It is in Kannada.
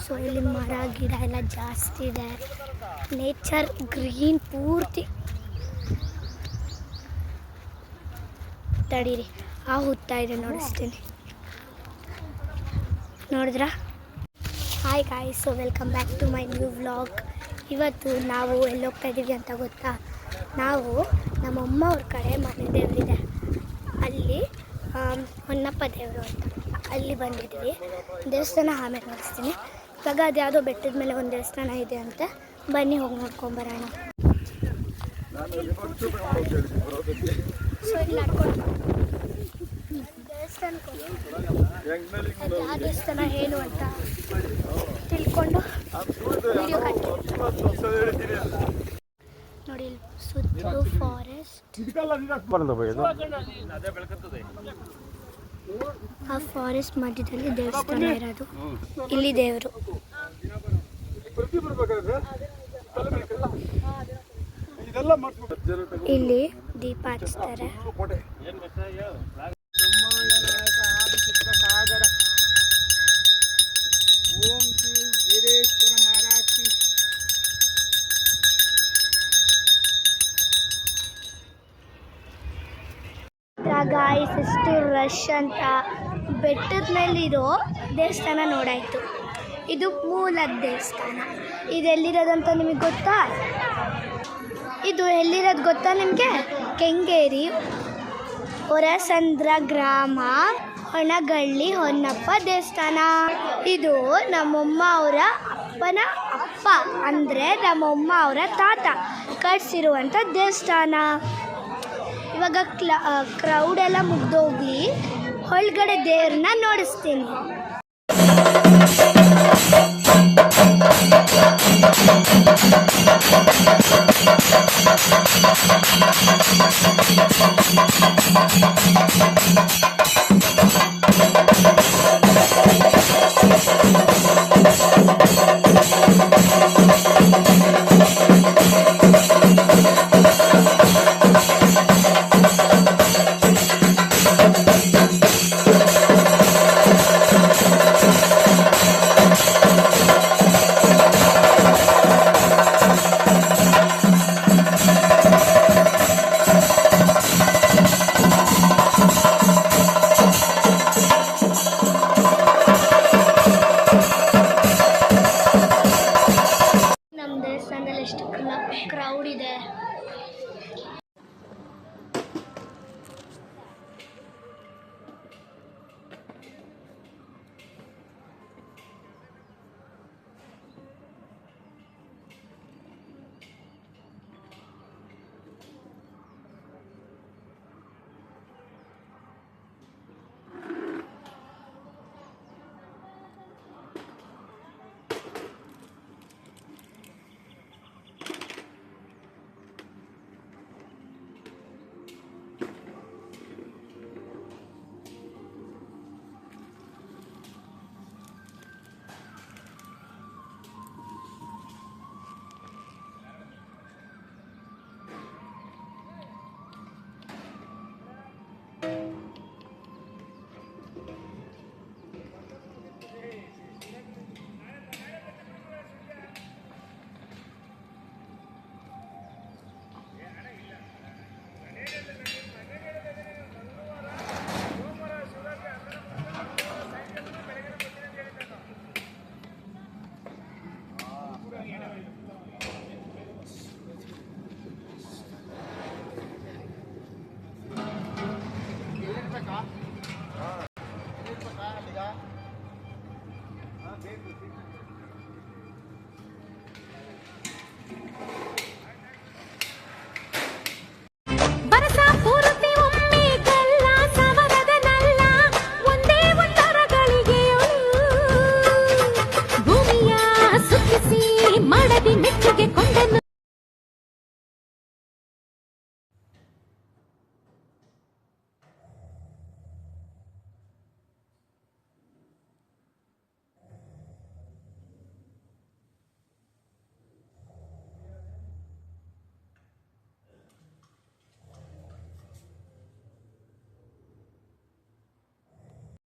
ಸೊ ಇಲ್ಲಿ ಮರ ಗಿಡ ಎಲ್ಲ ಜಾಸ್ತಿ ಇದೆ, ನೇಚರ್ ಗ್ರೀನ್ ಪೂರ್ತಿ. ತಡೀರಿ, ಆ ಹುತ್ತಾ ಇದೆ ನೋಡಿಸ್ತೀನಿ. ನೋಡಿದ್ರಾ? Hi guys, so welcome back to my new vlog. ಇವತ್ತು ನಾವು ಎಲ್ಲಿ ಹೋಗ್ತಾ ಇದ್ದೀವಿ ಅಂತ ಗೊತ್ತಾ? ನಾವು ನಮ್ಮಮ್ಮ ಅವ್ರ ಕಡೆ ಮನೆ ದೇವರಿದೆ, ಅಲ್ಲಿ ಹೊನ್ನಪ್ಪ ದೇವರು ಅಂತ, ಅಲ್ಲಿ ಬಂದಿದ್ವಿ. ದೇವಸ್ಥಾನ ಆಮೇಲೆ ನೋಡಿಸ್ತೀನಿ. ಇವಾಗ ಅದು ಯಾವುದೋ ಬೆಟ್ಟದ ಮೇಲೆ ಒಂದು ದೇವಸ್ಥಾನ ಇದೆ ಅಂತೆ, ಬನ್ನಿ ಹೋಗಿ ನೋಡ್ಕೊಂಬರೋಣ. ಸೊ ಇಲ್ಲಿ ನಡ್ಕೊಂಡು ದೇವಸ್ಥಾನಕ್ಕೆ ಯಾವ ದೇವಸ್ಥಾನ ಏನು ಅಂತ ತಿಳ್ಕೊಂಡು ವಿಡಿಯೋ ನೋಡಿ. ಸುತ್ತಲೂ ಫಾರೆಸ್ಟ್, ಆ ಫಾರೆಸ್ಟ್ ಮಧ್ಯದಲ್ಲಿ ದೇವಸ್ಥಾನ ಇರೋದು. ಇಲ್ಲಿ ದೇವರು, ಇಲ್ಲಿ ದೀಪ ಹಚ್ತಾರೆ. ಗಾಯ್ಸ್, ಎಷ್ಟು ರಶ್ ಅಂತ. ಬೆಟ್ಟದ ಮೇಲಿರೋ ದೇವಸ್ಥಾನ ನೋಡಾಯಿತು. ಇದು ಮೂಲದ ದೇವಸ್ಥಾನ. ಇದು ಎಲ್ಲಿರೋದಂತ ನಿಮಗೆ ಗೊತ್ತಾ? ಇದು ಎಲ್ಲಿರೋದು ಗೊತ್ತಾ ನಿಮಗೆ? ಕೆಂಗೇರಿ ಹೊರಸಂದ್ರ ಗ್ರಾಮ, ಹೊಣಗಳ್ಳಿ ಹೊನ್ನಪ್ಪ ದೇವಸ್ಥಾನ. ಇದು ನಮ್ಮಮ್ಮ ಅವರ ಅಪ್ಪನ ಅಪ್ಪ, ಅಂದರೆ ನಮ್ಮಮ್ಮ ಅವರ ತಾತ ಕಟ್ಸಿರುವಂಥ ದೇವಸ್ಥಾನ. ಇವಾಗ ಕ್ರೌಡ್ ಎಲ್ಲ ಮುಗ್ದೋಗ್ಲಿ, ಒಳಗಡೆ ದೇವ್ರನ್ನ ನೋಡಿಸ್ತೀನಿ. ಎಷ್ಟು ಕ್ರೌಡ್ ಇದೆ.